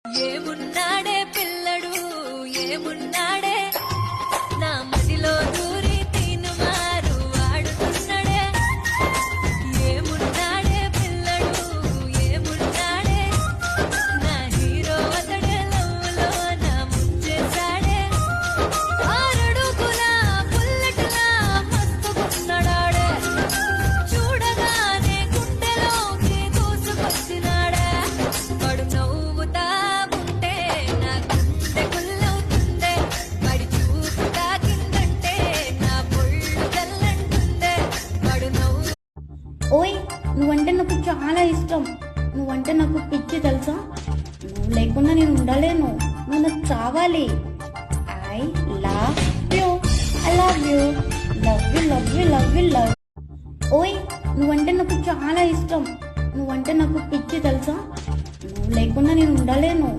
ఏమున్నాడే పిల్లడు ఏమున్నాడే నా మదిలో దూరి తీను మారు వాడుతున్నాడే ఏమున్నాడే పిల్లడు ఏమున్నాడే నా హీరో అతడే లవ్లో నా ముంచేశాడే ఆరడుగుల బుల్లెట్లా మస్తుకున్నాడాడే చూడగానే గుండెలోకి దూసుకొచ్చినాడే పడు నవ్వుతా ఉంటే నా గుండె గుల్లవుతుందే పడి చూపు తాకిందంటే నా పొళ్ళు జల్లంటుందే పడు నవ్వు. ఓయ్, నువ్వంటే నాకు చాలా ఇష్టం. నువ్వంటే నాకు పిచ్చి తెలుసా. నువ్వు లేకుండా నేను ఉండలేను. నువ్వు నాకు కావాలి. I love you, I love you, love you, love you, love you, love. ఓయ్, నువ్వంటే నాకు చాలా ఇష్టం. నువ్వంటే నాకు పిచ్చి తెలుసా. నువ్వు లేకుండా నేను ఉండలేను.